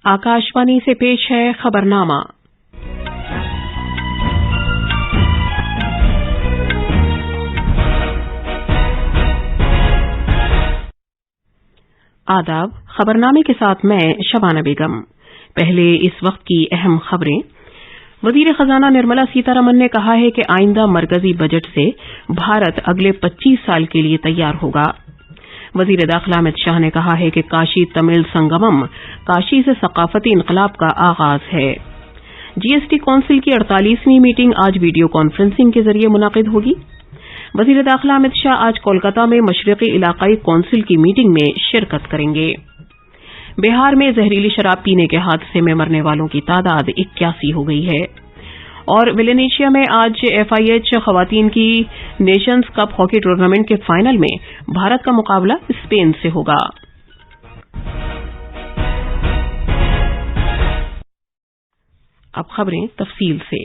आकाशवाणी से पेश है खबरनामा। आदाब। खबरनामे के साथ मैं शबाना बेगम। पहले इस वक्त की अहम खबरें। वजीर खजाना निर्मला सीतारमण ने कहा है कि आइंदा मरकजी बजट से भारत अगले 25 साल के लिए तैयार होगा। वजीर दाखिला अमित शाह ने कहा है कि काशी तमिल संगमम काशी से सकाफती इनकलाब का आगाज है। जीएसटी काउंसिल की 48वीं मीटिंग आज वीडियो कॉन्फ्रेंसिंग के जरिए मुनाकिद होगी। वजीर दाखिला अमित शाह आज कोलकाता में मशरकी इलाकाई काउंसिल की मीटिंग में शिरकत करेंगे। बिहार में जहरीली शराब पीने के हादसे में मरने वालों की तादाद 81 हो गई है। और वेलेनेशिया में आज FIH खवातीन की नेशंस कप हॉकी टूर्नामेंट के फाइनल में भारत का मुकाबला स्पेन से होगा। अब खबरें तफसील से।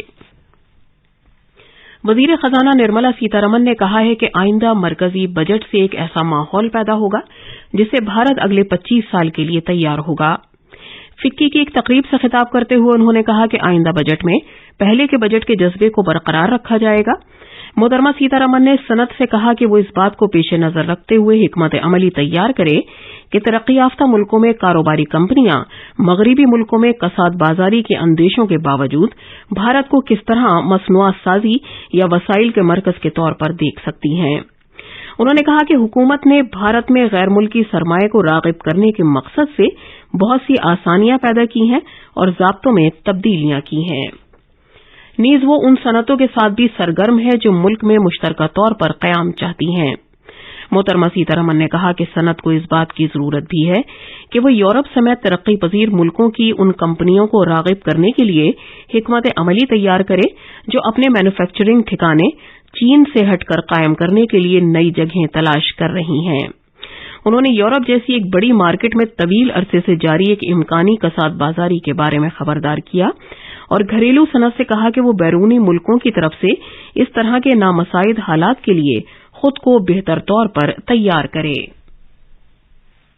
वजीर खजाना निर्मला सीतारमण ने कहा है कि आइंदा मरकजी बजट से एक ऐसा माहौल पैदा होगा जिससे भारत अगले 25 साल के लिए तैयार होगा। फिक्की की एक तकरीब से खिताब करते हुए उन्होंने कहा कि आइंदा बजट में पहले के बजट के जज्बे को बरकरार रखा जाएगा। मोहतरमा सीतारमण ने सनत से कहा कि वो इस बात को पेश नजर रखते हुए हिकमत अमली तैयार करे कि तरक्की याफ्ता मुल्कों में कारोबारी कंपनियां मगरबी मुल्कों में कसाद बाजारी के अंदेशों के बावजूद भारत को किस तरह मसनूआत साजी या वसाइल के मरकज के तौर पर देख सकती हैं। उन्होंने कहा कि हुकूमत ने भारत में गैर मुल्की सरमाए को रागिब करने के मकसद से बहुत सी आसानियां पैदा की हैं और ज़ाब्तों में तब्दीलियां की हैं। नीज वो उन सनतों के साथ भी सरगर्म है जो मुल्क में मुश्तरका तौर पर क़याम चाहती हैं। मोहतरमा सीतारमण ने कहा कि सनत को इस बात की जरूरत भी है कि वो यूरोप समेत तरक्की पजीर मुल्कों की उन कंपनियों को रागिब करने के लिए हिकमत अमली तैयार करे जो अपने मैन्युफैक्चरिंग ठिकाने चीन से हटकर कायम करने के लिए नई जगहें तलाश कर रही हैं। उन्होंने यूरोप जैसी एक बड़ी मार्केट में तवील अरसे से जारी एक इम्कानी कसाद बाजारी के बारे में खबरदार किया और घरेलू सनत से कहा कि वो बैरूनी मुल्कों की तरफ से इस तरह के नामसाइद हालात के लिए खुद को बेहतर तौर पर तैयार करे।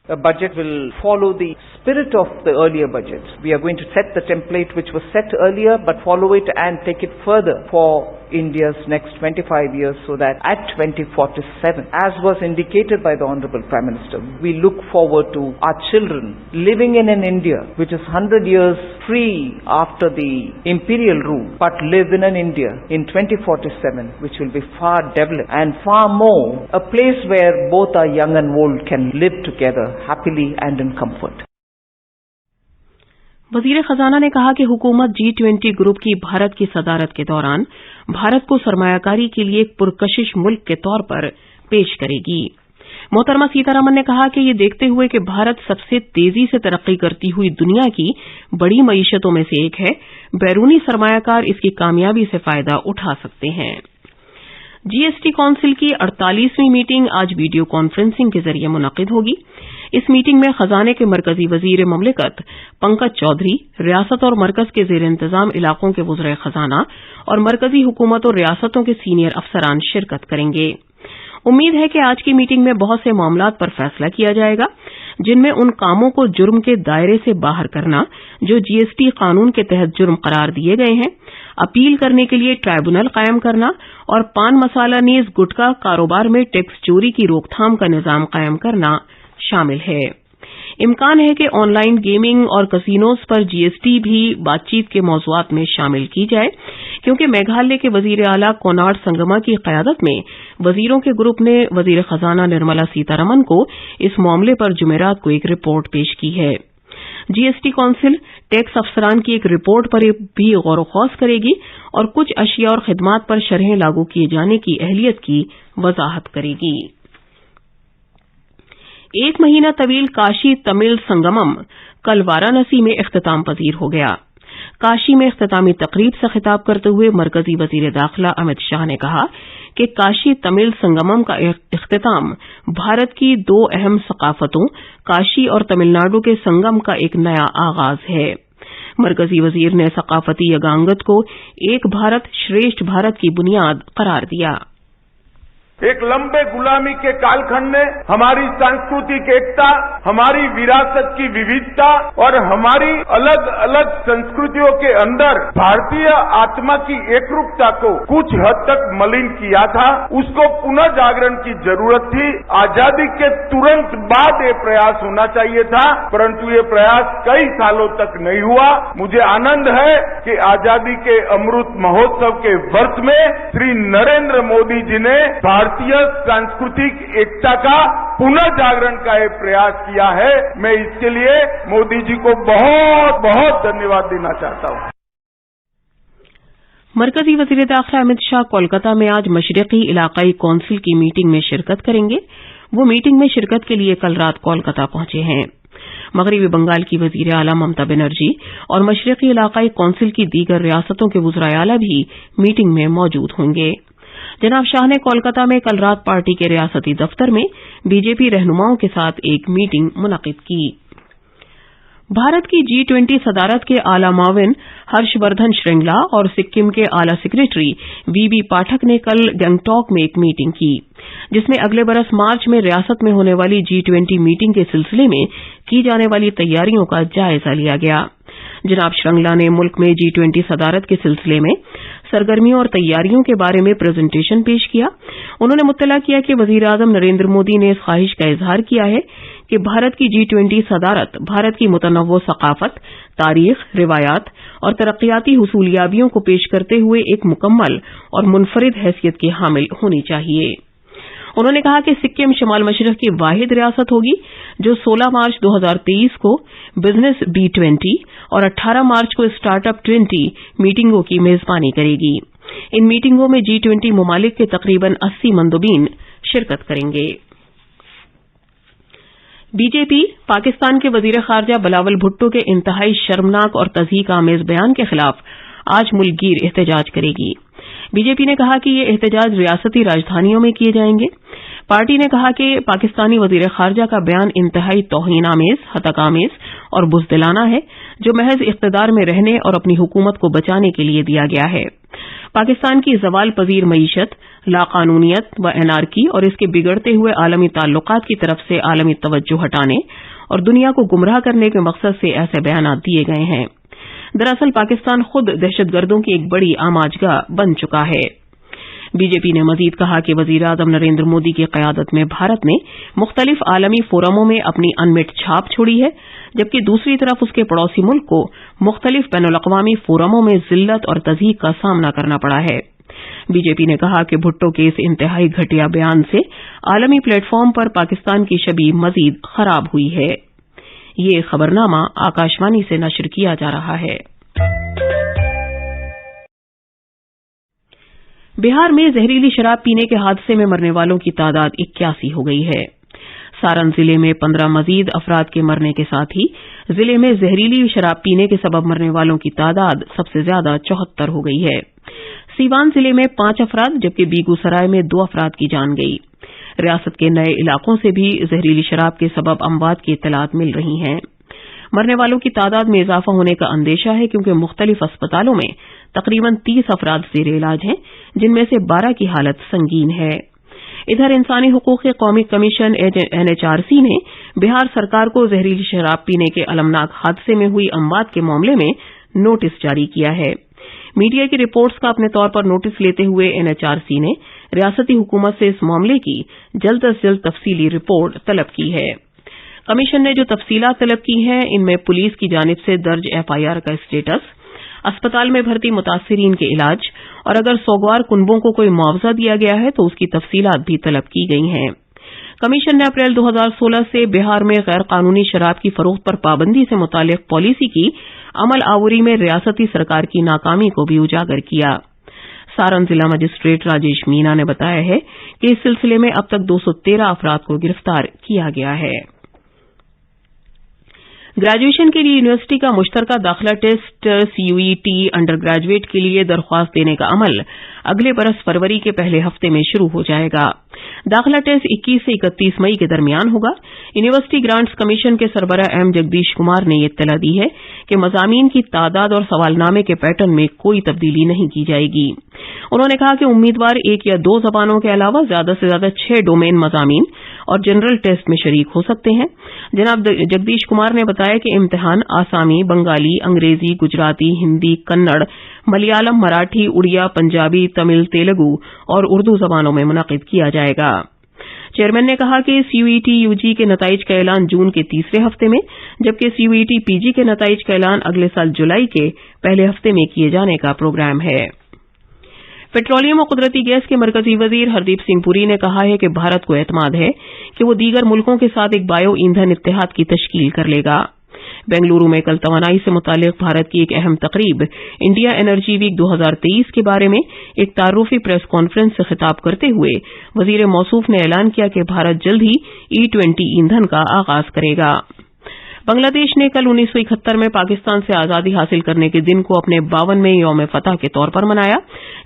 The budget will follow the spirit of the earlier budgets. We are going to set the template which was set earlier, but follow it and take it further for India's next 25 years, so that at 2047, as was indicated by the Honorable Prime Minister, we look forward to our children living in an India which is 100 years free after the imperial rule, but live in an India in 2047 which will be far developed and far more a place where both our young and old can live together happily and in comfort. वजीर खजाना ने कहा कि हुकूमत G20 group की भारत की सदारत के दौरान भारत को सरमायाकारी के लिए एक पुरकशिश मुल्क के तौर पर पेश करेगी। मोहतरमा सीतारमण ने कहा कि ये देखते हुए कि भारत सबसे तेजी से तरक्की करती हुई दुनिया की बड़ी मईशतों में से एक है, बैरूनी सरमायाकार इसकी कामयाबी से फायदा उठा सकते हैं। जीएसटी काउंसिल की 48वीं मीटिंग आज वीडियो कॉन्फ्रेंसिंग के जरिए मुनाकिद होगी। इस मीटिंग में खजाने के मरकजी वजीर ममलिकत पंकज चौधरी, रियासत और मरकज के जेर इंतजाम इलाकों के वज़ीर खजाना और मरकजी हुकूमत और रियासतों के सीनियर अफसरान शिरकत करेंगे। उम्मीद है कि आज की मीटिंग में बहुत से मामलात पर फैसला किया जाएगा जिनमें उन कामों को जुर्म के दायरे से बाहर करना जो जीएसटी कानून के तहत जुर्म करार दिए गए हैं, अपील करने के लिए ट्राइब्यूनल कायम करना और पान मसाला नीज गुटखा कारोबार में टैक्स चोरी की रोकथाम का निजाम कायम करना शामिल है। इम्कान है कि ऑनलाइन गेमिंग और कसिनोज पर जीएसटी भी बातचीत के मौज़ूआत में शामिल की जाए, क्योंकि मेघालय के वजीर आला कोनार्ड संगमा की क़यादत में वजीरों के ग्रुप ने वजीर खजाना निर्मला सीतारमण को इस मामले पर जुमेरात को एक रिपोर्ट पेश की है। जीएसटी काउंसिल टैक्स अफसरान की एक रिपोर्ट पर भी गौर ख़ौस करेगी और कुछ अशिया और खिदमात पर शरहें लागू किए जाने की अहलियत की वजाहत करेगी। एक महीना तवील काशी तमिल संगमम कल वाराणसी में इख्तिताम पजीर हो गया। काशी में इख्तितामी तकरीब से खिताब करते हुए मरकजी वजीर दाखिला अमित शाह ने कहा कि काशी तमिल संगमम का इख्तिताम भारत की दो अहम सकाफतों काशी और तमिलनाडु के संगम का एक नया आगाज है। मरकजी वजीर ने सकाफती यगांगत को एक भारत श्रेष्ठ भारत की बुनियाद करार दिया। एक लंबे गुलामी के कालखंड ने हमारी सांस्कृतिक एकता, हमारी विरासत की विविधता और हमारी अलग अलग संस्कृतियों के अंदर भारतीय आत्मा की एकरूपता को कुछ हद तक मलिन किया था। उसको पुनः जागरण की जरूरत थी। आजादी के तुरंत बाद ये प्रयास होना चाहिए था, परंतु ये प्रयास कई सालों तक नहीं हुआ। मुझे आनंद है कि आजादी के अमृत महोत्सव के वर्ष में श्री नरेंद्र मोदी जी ने भारतीय सांस्कृतिक एकता का पुनः जागरण का ये प्रयास किया है। मैं इसके लिए मोदी जी को बहुत बहुत धन्यवाद देना चाहता हूं। मरकजी वजीर दाखिला अमित शाह कोलकाता में आज मशरिकी इलाकाई कौंसिल की मीटिंग में शिरकत करेंगे। वो मीटिंग में शिरकत के लिए कल रात कोलकाता पहुंचे हैं। मगरबी बंगाल की वजीर आला ममता बनर्जी और मशरिकी इलाकाई कौंसिल की दीगर रियासतों के वज़राए आला भी मीटिंग में मौजूद होंगे। जनाब शाह ने कोलकाता में कल रात पार्टी के रियासती दफ्तर में बीजेपी रहनुमाओं के साथ एक मीटिंग मुनक़िद की। भारत की G20 सदारत के आला माविन हर्षवर्धन श्रृंगला और सिक्किम के आला सेक्रेटरी वीबी पाठक ने कल गंगटॉक में एक मीटिंग की, जिसमें अगले बरस मार्च में रियासत में होने वाली G20 मीटिंग के सिलसिले में की जाने वाली तैयारियों का जायजा लिया गया। जनाब श्रृंगला ने मुल्क में G20 सदारत के सिलसिले में सरगर्मियों और तैयारियों के बारे में प्रेजेंटेशन पेश किया। उन्होंने मुत्तला किया कि वजीर आजम नरेंद्र मोदी ने इस ख्वाहिश का इजहार किया है कि भारत की G20 सदारत भारत की मुतनव्वो सकाफत, तारीख, रिवायात और तरक्कियाती हुसूलियाबियों को पेश करते हुए एक मुकम्मल और मुनफरिद हैसियत की हामिल होनी चाहिए। उन्होंने कहा कि सिक्किम शमाल मशरक की वाहिद रियासत होगी जो 16 मार्च 2023 को बिजनेस B20 और 18 मार्च को स्टार्टअप 20 मीटिंगों की मेजबानी करेगी। इन मीटिंगों में G20 ममालिक के तकरीबन 80 मंदुबीन शिरकत करेंगे। बीजेपी पाकिस्तान के वजीर खारजा बिलावल भुट्टो के इंतहाई शर्मनाक और तज़हीक आमेज बयान के खिलाफ आज मुल्कगीर एहतजाज करेगी। बीजेपी ने कहा कि ये एहतजाज रियासती राजधानियों में किए जाएंगे। पार्टी ने कहा कि पाकिस्तानी वजीर खारजा का बयान इंतहाई तौहीन आमेज, हतक आमेज और बुज़दिलाना है, जो महज इख्तिदार में रहने और अपनी हुकूमत को बचाने के लिए दिया गया है। पाकिस्तान की ज़वाल पजीर मईशत, लाकानूनियत व एनार्की और इसके बिगड़ते हुए आलमी ताल्लुकात की तरफ से आलमी तवज्जो हटाने और दुनिया को गुमराह करने के मकसद से ऐसे बयान दिए गए हैं। दरअसल पाकिस्तान खुद दहशतगर्दों की एक बड़ी आमाजगाह बन चुका है। बीजेपी ने मजीद कहा कि वजीर आजम नरेंद्र मोदी की क़यादत में भारत ने मुख्तलिफ आलमी फोरमों में अपनी अनमिट छाप छोड़ी है, जबकि दूसरी तरफ उसके पड़ोसी मुल्क को मुख्तलिफ बैनुल-अक़वामी फोरमों में जिल्लत और तज़हीक का सामना करना पड़ा है। बीजेपी ने कहा कि भुट्टो के इस इंतहाई घटिया बयान से आलमी प्लेटफॉर्म पर पाकिस्तान की छवि मजीद खराब हुई है। ये खबरनामा आकाशवाणी से नशर किया जा रहा है। बिहार में जहरीली शराब पीने के हादसे में मरने वालों की तादाद 81 हो गई है। सारण जिले में 15 मजीद अफराद के मरने के साथ ही जिले में जहरीली शराब पीने के सबब मरने वालों की तादाद सबसे ज्यादा 74 हो गई है। सीवान जिले में 5 अफराद जबकि बेगूसराय में 2 अफराद की जान गई। रियासत के नए इलाकों से भी जहरीली शराब के सबब अमवात की इत्तलात मिल रही हैं। मरने वालों की तादाद में इजाफा होने का अंदेशा है क्योंकि मुख्तलिफ अस्पतालों में तकरीबन 30 अफराद ज़ेर इलाज हैं, जिनमें से 12 की हालत संगीन है। इधर इंसानी हुकूक के कौमी कमीशन NHRC ने बिहार सरकार को जहरीली शराब पीने के अलमनाक हादसे में हुई अमवात के मामले में नोटिस जारी किया है। मीडिया की रिपोर्ट्स का अपने तौर पर नोटिस लेते हुए NHRC ने रियासती हुकूमत से इस मामले की जल्द अज जल्द तफसीली रिपोर्ट तलब की है। कमीशन ने जो तफसीलात तलब की हैं, इनमें पुलिस की जानिब से दर्ज FIR का स्टेटस, अस्पताल में भर्ती मुतासिरीन के इलाज और अगर सोगवार कुनबों को कोई मुआवजा दिया गया है तो उसकी तफसीलात भी तलब की गई हैं। कमीशन ने अप्रैल 2016 से बिहार में गैर कानूनी शराब की फरोख्त पर पाबंदी से मुतालिक पॉलिसी की अमल आवरी में रियासती सरकार की नाकामी को भी उजागर किया। सारण जिला मजिस्ट्रेट राजेश मीना ने बताया है कि इस सिलसिले में अब तक 213 अफराद को गिरफ्तार किया गया है। ग्रेजुएशन के लिए यूनिवर्सिटी का मुश्तरका दाखिला टेस्ट CUET अंडर ग्रेजुएट के लिए दरख्वास्त देने का अमल अगले बरस फरवरी के पहले हफ्ते में शुरू हो जाएगा। दाखिला टेस्ट 21 से 31 मई के दरमियान होगा। यूनिवर्सिटी ग्रांट्स कमीशन के सरबराह M जगदीश कुमार ने ये इत्तला दी है कि मज़ामीन की तादाद और सवालनामे के पैटर्न में कोई तब्दीली नहीं की जाएगी। उन्होंने कहा कि उम्मीदवार 1 या 2 जबानों के अलावा ज्यादा से ज्यादा 6 डोमेन मज़ामीन और जनरल टेस्ट में शरीक हो सकते हैं। जनाब जगदीश कुमार ने बताया कि इम्तिहान आसामी, बंगाली, अंग्रेजी, गुजराती, हिंदी, कन्नड़, मलयालम, मराठी, उड़िया, पंजाबी, तमिल, तेलुगु और उर्दू जबानों में मुनक़िद किया जाएगा। चेयरमैन ने कहा कि CUET UG के नताइज का ऐलान जून के तीसरे हफ्ते में, जबकि CUET PG के नताइज का ऐलान अगले साल जुलाई के पहले हफ्ते में किए जाने का प्रोग्राम है। पेट्रोलियम और कुदरती गैस के मरकजी वजीर हरदीप सिंह पुरी ने कहा है कि भारत को एतमाद है कि वो दीगर मुल्कों के साथ एक बायो ईंधन इत्तेहाद की तश्कील कर लेगा। बेंगलुरु में कल तवानाई से मुताल्लिक भारत की एक अहम तकरीब इंडिया एनर्जी वीक 2023 के बारे में एक तारुफी प्रेस कॉन्फ्रेंस से खिताब करते हुए वजीर मौसूफ ने ऐलान किया कि भारत जल्द ही E20 ईंधन का आगाज करेगा। बांग्लादेश ने कल 1971 में पाकिस्तान से आजादी हासिल करने के दिन को अपने 52वें यौम फतह के तौर पर मनाया,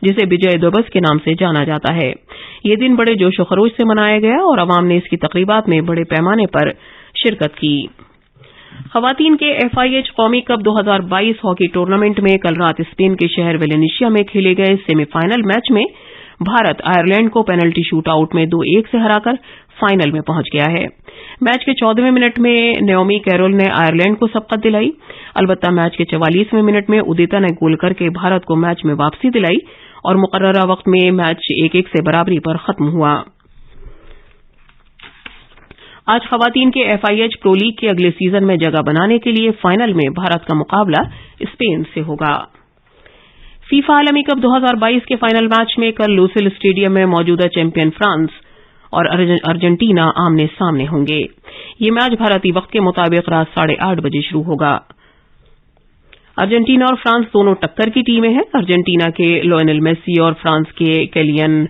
जिसे विजय दिवस के नाम से जाना जाता है। ये दिन बड़े जोश खरोश से मनाया गया और अवाम ने इसकी तकरीबात में बड़े पैमाने पर शिरकत की। खवातीन के FIH कौमी कप 2022 हॉकी टूर्नामेंट में कल रात स्पेन के शहर वेलेनिशिया में खेले गए सेमीफाइनल मैच में भारत आयरलैंड को पेनल्टी शूटआउट में 2-1 से हराकर फाइनल में पहुंच गया है। मैच के 14वें मिनट में नेओमी कैरोल ने आयरलैंड को सबकत दिलाई। अलबत्ता मैच के 44वें मिनट में उदिता ने गोल करके भारत को मैच में वापसी दिलाई और मुकर्ररा वक्त में मैच 1-1 से बराबरी पर खत्म हुआ। आज खवातीन के FIH प्रो लीग के अगले सीजन में जगह बनाने के लिए फाइनल में भारत का मुकाबला स्पेन से होगा। फीफा आलमी कप 2022 के फाइनल मैच में कल लूसेल स्टेडियम में मौजूदा चैंपियन फ्रांस और अर्जेंटीना आमने सामने होंगे। ये मैच भारतीय वक्त के मुताबिक रात 8:30 बजे शुरू होगा। अर्जेंटीना और फ्रांस दोनों टक्कर की टीमें हैं। अर्जेंटीना के लियोनेल मेसी और फ्रांस के केलियन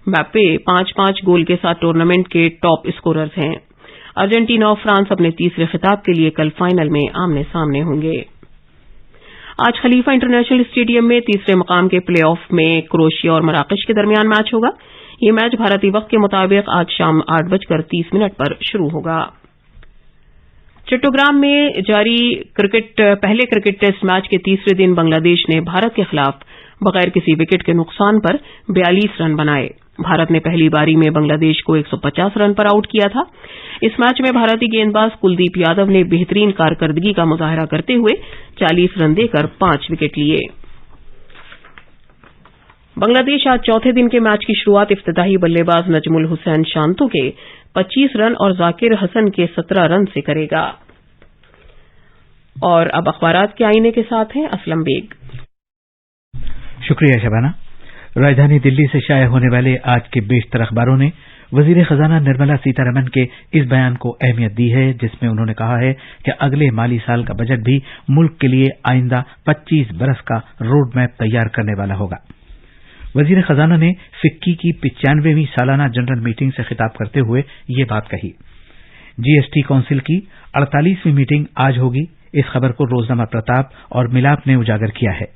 म्बाप्पे 5-5 गोल के साथ टूर्नामेंट के टॉप स्कोरर्स हैं। अर्जेंटीना और फ्रांस अपने तीसरे खिताब के लिए कल फाइनल में आमने सामने होंगे। आज खलीफा इंटरनेशनल स्टेडियम में तीसरे मकाम के प्ले ऑफ में क्रोएशिया और मराकश के दरमियान मैच होगा। ये मैच भारतीय वक्त के मुताबिक आज शाम 8:30 पर शुरू होगा। चट्टोग्राम में जारी पहले क्रिकेट टेस्ट मैच के तीसरे दिन बांग्लादेश ने भारत के खिलाफ बगैर किसी विकेट के नुकसान पर 42 रन बनाए। भारत ने पहली पारी में बांग्लादेश को 150 रन पर आउट किया था। इस मैच में भारतीय गेंदबाज कुलदीप यादव ने बेहतरीन कारकर्दगी का मुजाहरा करते हुए 40 रन देकर 5 विकेट लिए। बांग्लादेश आज चौथे दिन के मैच की शुरुआत इफ्तिताही बल्लेबाज नजमुल हुसैन शांतु के 25 रन और जाकिर हसन के 17 रन से करेगा। और अब अखबारात के आईने के साथ हैं असलम बेग। शुक्रिया शबाना। राजधानी दिल्ली से शाया होने वाले आज के बेशतर अखबारों ने वजीर खजाना निर्मला सीतारमण के इस बयान को अहमियत दी है, जिसमें उन्होंने कहा है कि अगले माली साल का बजट भी मुल्क के लिए आइंदा 25 बरस का रोड मैप तैयार करने वाला होगा। वजीर खजाना ने फिक्की की 95वीं सालाना जनरल मीटिंग से खिताब करते हुए ये बात कही। GST काउंसिल की 48वीं मीटिंग आज होगी। इस खबर को रोजनामा प्रताप और मिलाप ने उजागर किया है।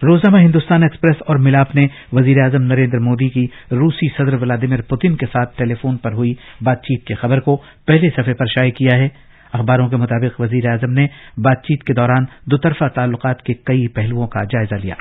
रोजनामा हिंदुस्तान एक्सप्रेस और मिलाप ने वजीर आजम नरेंद्र मोदी की रूसी सदर व्लादिमीर पुतिन के साथ टेलीफोन पर हुई बातचीत की खबर को पहले सफे पर शाये किया है। अखबारों के मुताबिक वजीर आजम ने बातचीत के दौरान दुतरफा ताल्लुकात के कई पहलुओं का जायजा लिया।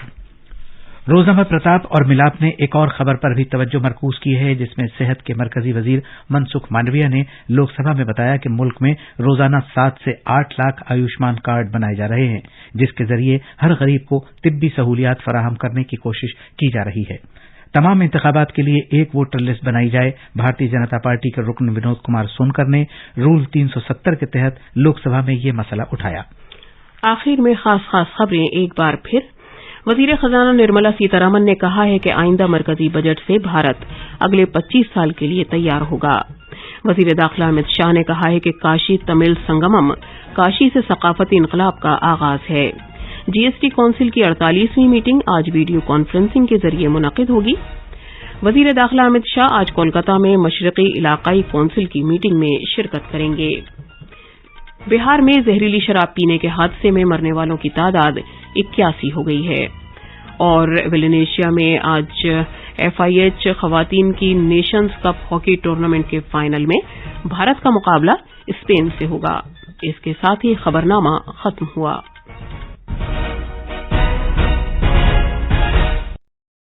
रोजनामा प्रताप और मिलाप ने एक और खबर पर भी तवज्जो मरकूज की है, जिसमें सेहत के मरकजी वजीर मनसुख मांडविया ने लोकसभा में बताया कि मुल्क में रोजाना 7 से 8 लाख आयुष्मान कार्ड बनाए जा रहे हैं, जिसके जरिए हर गरीब को तिब्बी सहूलियात फराहम करने की कोशिश की जा रही है। तमाम इंतखाबात के लिए एक वोटर लिस्ट बनाई जाए। भारतीय जनता पार्टी के रुकन विनोद कुमार सोनकर ने रूल 370 के तहत लोकसभा में ये मसला उठाया। आखिर में खास खबरें एक बार फिर। वजीर खजाना निर्मला सीतारमण ने कहा है कि आइंदा मरकजी बजट से भारत अगले 25 साल के लिए तैयार होगा। वजीर दाखिला अमित शाह ने कहा है कि काशी तमिल संगमम काशी से सकाफती इनकलाब का आगाज है। GST काउंसिल की 48वीं मीटिंग आज वीडियो कॉन्फ्रेंसिंग के जरिए मुनक़िद होगी। वजीर दाखिला अमित शाह आज कोलकाता में मशरिकी इलाकाई काउंसिल की मीटिंग में शिरकत करेंगे। बिहार में जहरीली शराब पीने के हादसे में मरने वालों की तादाद 81 हो गई है। और वेलेनेशिया में आज FIH खवातीन की नेशंस कप हॉकी टूर्नामेंट के फाइनल में भारत का मुकाबला स्पेन से होगा। इसके साथ ही खबरनामा खत्म हुआ।